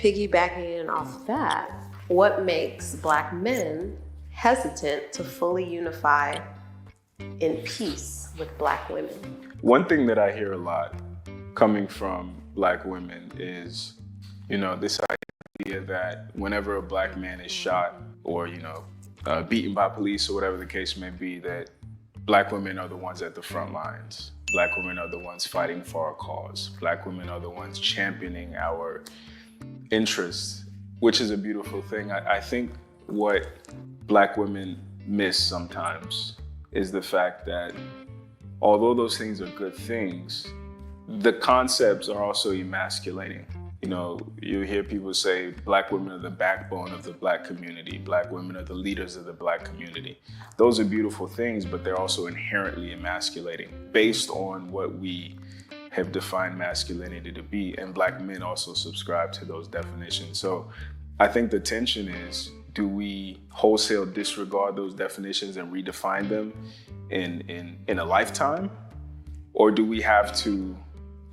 piggybacking off that, what makes Black men hesitant to fully unify in peace with Black women? One thing that I hear a lot coming from Black women is, this idea that whenever a Black man is shot or, beaten by police or whatever the case may be, that Black women are the ones at the front lines. Black women are the ones fighting for our cause. Black women are the ones championing our interests, which is a beautiful thing. I think what Black women miss sometimes is the fact that although those things are good things, the concepts are also emasculating. You hear people say Black women are the backbone of the Black community. Black women are the leaders of the Black community. Those are beautiful things, but they're also inherently emasculating based on what we have defined masculinity to be. And Black men also subscribe to those definitions. So I think the tension is, do we wholesale disregard those definitions and redefine them in a lifetime? Or do we have to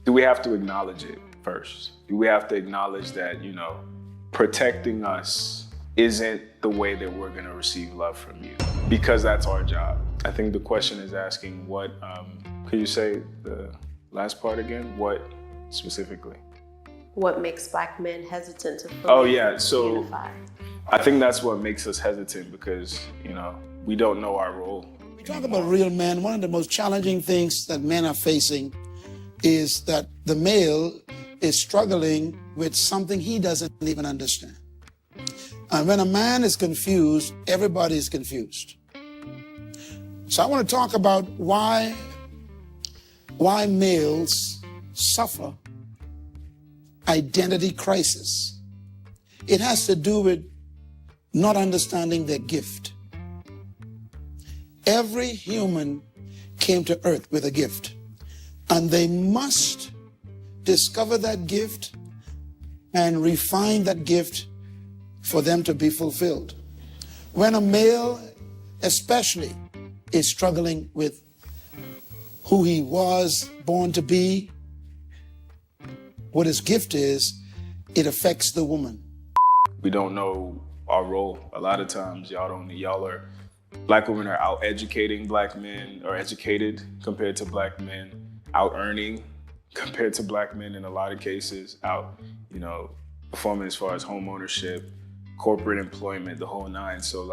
acknowledge it first? Do we have to acknowledge that, protecting us isn't the way that we're gonna receive love from you? Because that's our job. I think the question is asking what, can you say the last part again? What specifically? What makes Black men hesitant to fully unify? I think that's what makes us hesitant because, we don't know our role. We talk about real men. One of the most challenging things that men are facing is that the male is struggling with something he doesn't even understand. And when a man is confused, everybody is confused. So I want to talk about why males suffer identity crisis. It has to do with not understanding their gift. Every human came to earth with a gift, and they must discover that gift and refine that gift for them to be fulfilled. When a male especially is struggling with who he was born to be, what his gift is, it affects the woman. We don't know our role. A lot of times Black women are out educating Black men, or educated compared to Black men, out earning compared to Black men in a lot of cases, out, performing as far as home ownership, corporate employment, the whole nine. So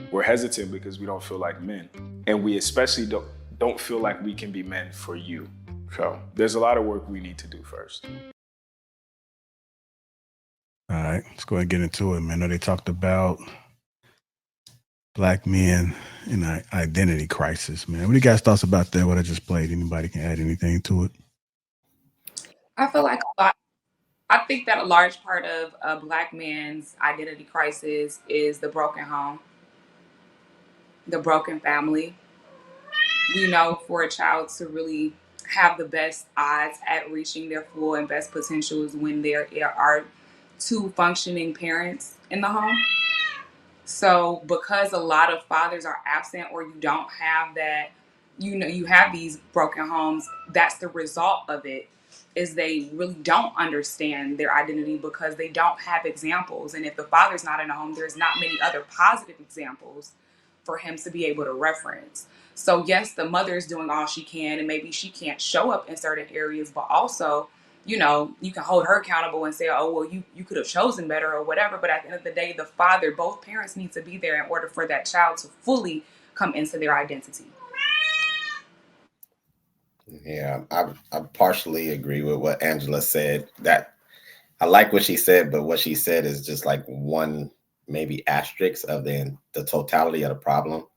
we're hesitant because we don't feel like men. And we especially don't feel like we can be men for you. So there's a lot of work we need to do first. All right, let's go ahead and get into it, man. I know they talked about Black men in an identity crisis, man. What do you guys thoughts about that? What I just played? Anybody can add anything to it? I feel like I think that a large part of a Black man's identity crisis is the broken home, the broken family. We know for a child to really have the best odds at reaching their full and best potential is when there are two functioning parents in the home. So because a lot of fathers are absent, or you don't have that, you have these broken homes, that's the result of it, is they really don't understand their identity because they don't have examples. And if the father's not in the home, there's not many other positive examples for him to be able to reference. So yes, the mother is doing all she can, and maybe she can't show up in certain areas, but also, you can hold her accountable and say, oh, well, you could have chosen better or whatever. But at the end of the day, the father, both parents need to be there in order for that child to fully come into their identity. Yeah, I partially agree with what Angela said. That I like what she said, but what she said is just like one maybe asterisk of the totality of the problem.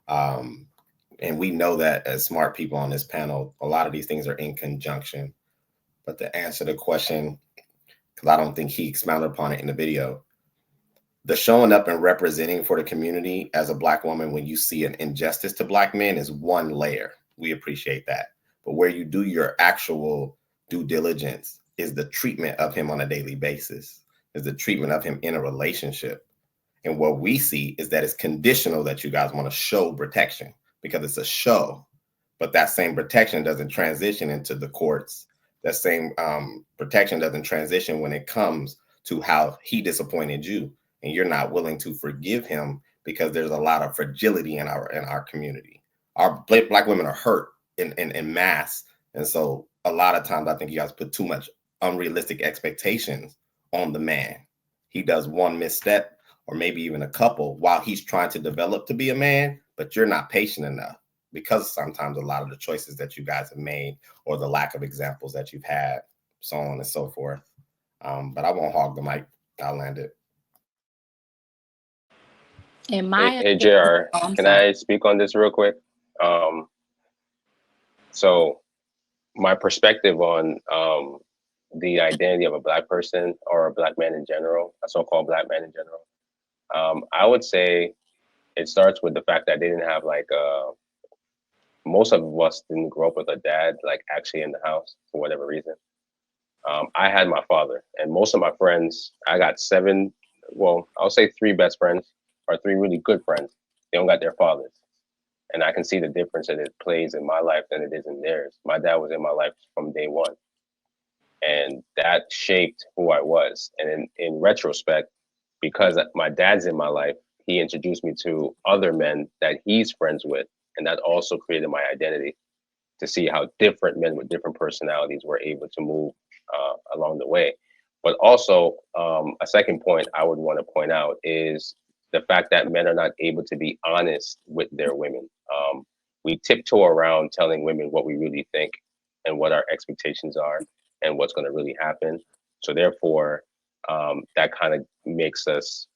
And we know that as smart people on this panel, a lot of these things are in conjunction. But to answer the question, because I don't think he expounded upon it in the video, the showing up and representing for the community as a Black woman when you see an injustice to Black men is one layer. We appreciate that. But where you do your actual due diligence is the treatment of him on a daily basis, is the treatment of him in a relationship. And what we see is that it's conditional that you guys want to show protection because it's a show, but that same protection doesn't transition into the courts. That same protection doesn't transition when it comes to how he disappointed you, and you're not willing to forgive him because there's a lot of fragility in our community. Our black women are hurt in mass, and so a lot of times I think you guys put too much unrealistic expectations on the man. He does one misstep, or maybe even a couple, while he's trying to develop to be a man, but you're not patient enough because sometimes a lot of the choices that you guys have made, or the lack of examples that you've had, so on and so forth. But I won't hog the mic. I'll land it. In my Hey, JR, oh, I'm can sorry. I speak on this real quick? So my perspective on the identity of a black person or a black man in general, a so-called black man in general, I would say it starts with the fact that they didn't have like most of us didn't grow up with a dad like actually in the house for whatever reason. I had my father, and most of my friends, I got seven, well, I'll say three best friends or three really good friends. They don't got their fathers. And I can see the difference that it plays in my life than it is in theirs. My dad was in my life from day one, and that shaped who I was. And in retrospect, because my dad's in my life, he introduced me to other men that he's friends with. And that also created my identity, to see how different men with different personalities were able to move along the way. But also, a second point I would want to point out is the fact that men are not able to be honest with their women. We tiptoe around telling women what we really think and what our expectations are and what's going to really happen. So therefore, that kind of makes us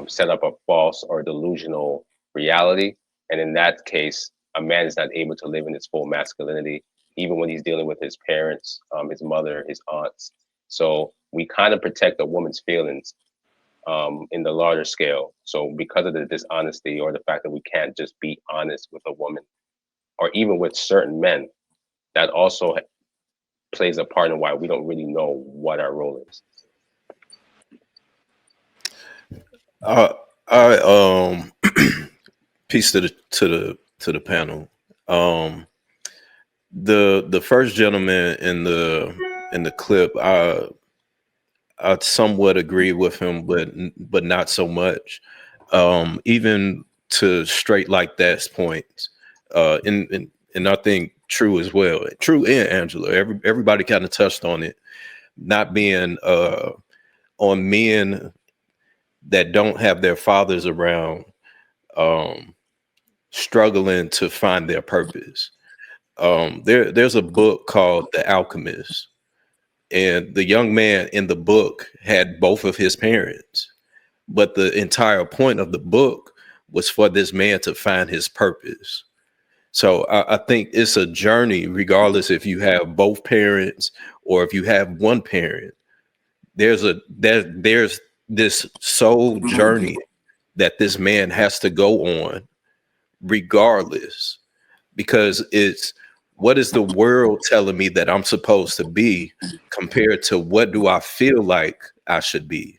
set up a false or delusional reality. And in that case, a man is not able to live in his full masculinity, even when he's dealing with his parents, his mother, his aunts. So we kind of protect a woman's feelings in the larger scale. So because of the dishonesty, or the fact that we can't just be honest with a woman, or even with certain men, that also plays a part in why we don't really know what our role is. I peace to the panel. The first gentleman in the clip, I somewhat agree with him, but not so much. Even to straight like that's points, and I think True as well. True and Angela. Everybody kind of touched on it, not being on men that don't have their fathers around, struggling to find their purpose. There's a book called The Alchemist, and the young man in the book had both of his parents, but the entire point of the book was for this man to find his purpose. So I think it's a journey, regardless if you have both parents or if you have one parent. There's this soul journey that this man has to go on, regardless, because it's, what is the world telling me that I'm supposed to be compared to what do I feel like I should be?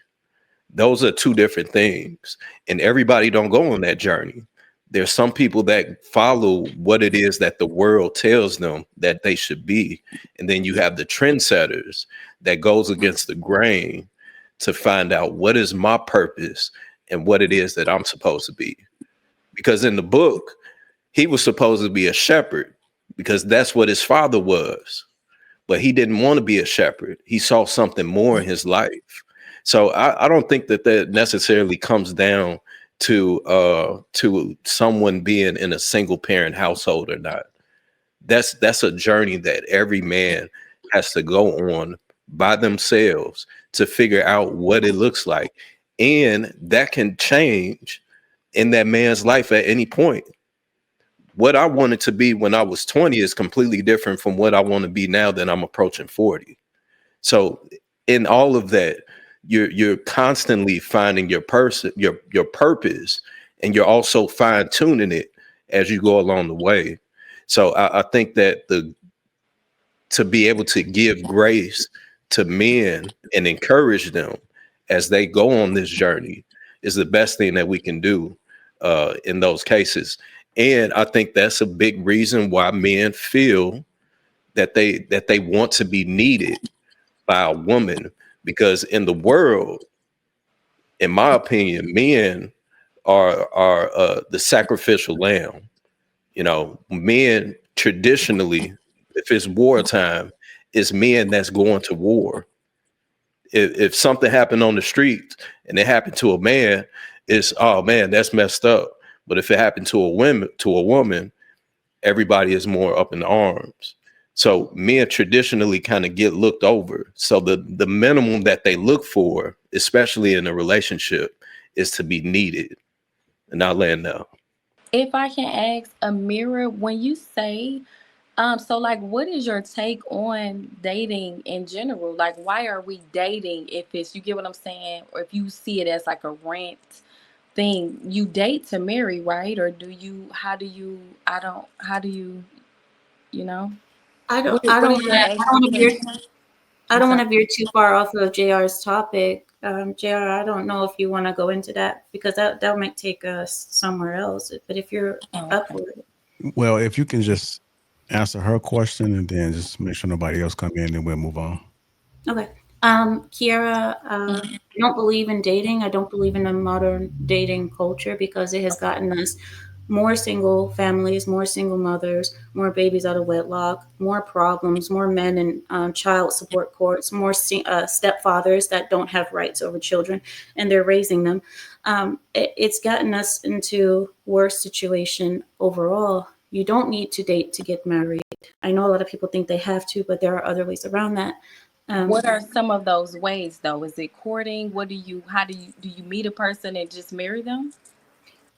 Those are two different things, and everybody don't go on that journey. There's some people that follow what it is that the world tells them that they should be, and then you have the trendsetters that goes against the grain to find out what is my purpose and what it is that I'm supposed to be. Because in the book, he was supposed to be a shepherd because that's what his father was, but he didn't want to be a shepherd. He saw something more in his life. So I don't think that necessarily comes down to someone being in a single parent household or not. That's a journey that every man has to go on by themselves to figure out what it looks like. And that can change in that man's life at any point. What I wanted to be when I was 20 is completely different from what I want to be now that I'm approaching 40. So in all of that, you're constantly finding your person, your purpose, and you're also fine tuning it as you go along the way. So I think that to be able to give grace to men and encourage them as they go on this journey is the best thing that we can do in those cases. And I think that's a big reason why men feel that they want to be needed by a woman, because in the world, in my opinion, men are the sacrificial lamb. Men traditionally, if it's wartime, it's men that's going to war. If something happened on the street and it happened to a man, it's, oh man, that's messed up. But if it happened to a woman, everybody is more up in arms. So men traditionally kind of get looked over. So the minimum that they look for, especially in a relationship, is to be needed. And I'll land now. If I can ask Amira, when you say, so like, what is your take on dating in general? Like, why are we dating if it's, you get what I'm saying? Or if you see it as like a rent thing, you date to marry, right? Or how do you, you know? I don't What I what don't is want your to I don't want to veer answer? I I'm don't want sorry. to veer too far off of JR's topic. JR, I don't know if you want to go into that because that might take us somewhere else. But if you're Oh, up okay. for it. Well, if you can just answer her question and then just make sure nobody else come in, and we'll move on. Okay. Kiara, I don't believe in dating. I don't believe in a modern dating culture because it has gotten us more single families, more single mothers, more babies out of wedlock, more problems, more men in child support courts, more stepfathers that don't have rights over children and they're raising them. It's gotten us into worse situation overall. You don't need to date to get married. I know a lot of people think they have to, but there are other ways around that. What are some of those ways though? Is it courting? How do you meet a person and just marry them?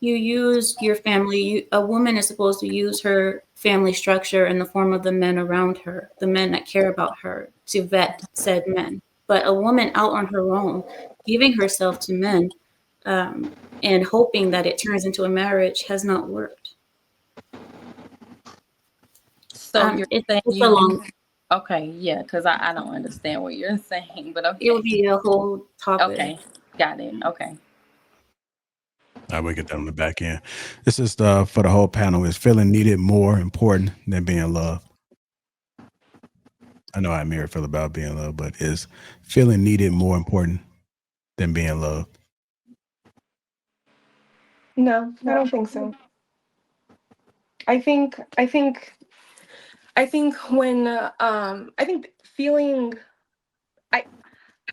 You use your family. A woman is supposed to use her family structure in the form of the men around her, the men that care about her, to vet said men. But a woman out on her own, giving herself to men, and hoping that it turns into a marriage has not worked. So you're saying It's a you use, long. okay, yeah, because I don't understand what you're saying, but It would okay. be a whole topic. Okay, got it. Okay. I will get that on the back end. This is for the whole panel. Is feeling needed more important than being loved? I know how Amir feel about being loved, but is feeling needed more important than being loved? No, I don't think so. I think when I think feeling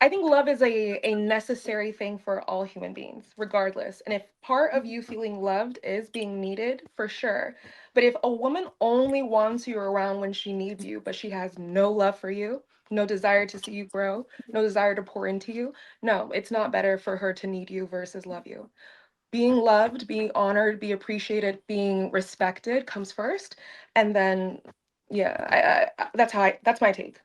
I think love is a necessary thing for all human beings, regardless. And if part of you feeling loved is being needed, for sure. But if a woman only wants you around when she needs you, but she has no love for you, no desire to see you grow, no desire to pour into you, no, it's not better for her to need you versus love you. Being loved, being honored, be appreciated, being respected comes first. And then, yeah, that's my take.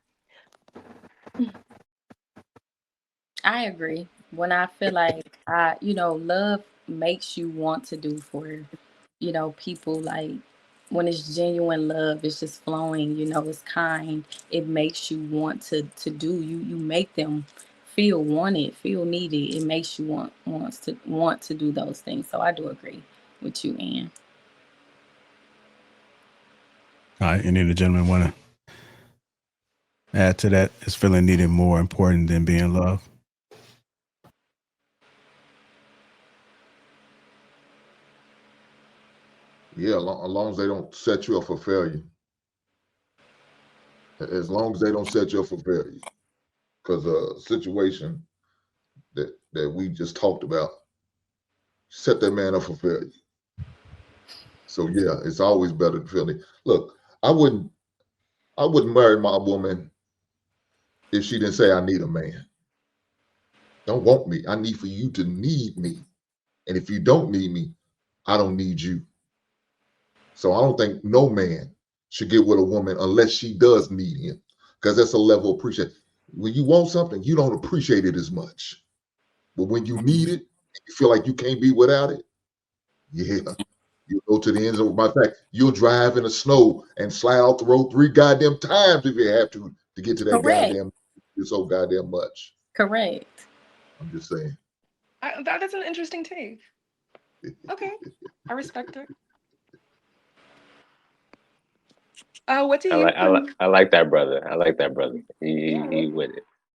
I agree. When I feel like love makes you want to do for, people, like when it's genuine love, it's just flowing, it's kind. It makes you want to do. You make them feel wanted, feel needed. It makes you want to do those things. So I do agree with you, Ann. All right, any of the gentlemen want to add to that? Is feeling needed more important than being loved? Yeah, as long as they don't set you up for failure. As long as they don't set you up for failure. Because a situation that we just talked about set that man up for failure. So yeah, it's always better to feel it. Look, I wouldn't marry my woman if she didn't say I need a man. Don't want me. I need for you to need me. And if you don't need me, I don't need you. So I don't think no man should get with a woman unless she does need him. Because that's a level of appreciation. When you want something, you don't appreciate it as much. But when you need it, you feel like you can't be without it. Yeah. You go to the ends of my fact. You'll drive in the snow and slide off the road 3 goddamn times if you have to get to that Correct. goddamn. It's so goddamn much. Correct. I'm just saying. That's an interesting take. Okay, I respect it. What do you think? I like that brother. I like that brother. He with it.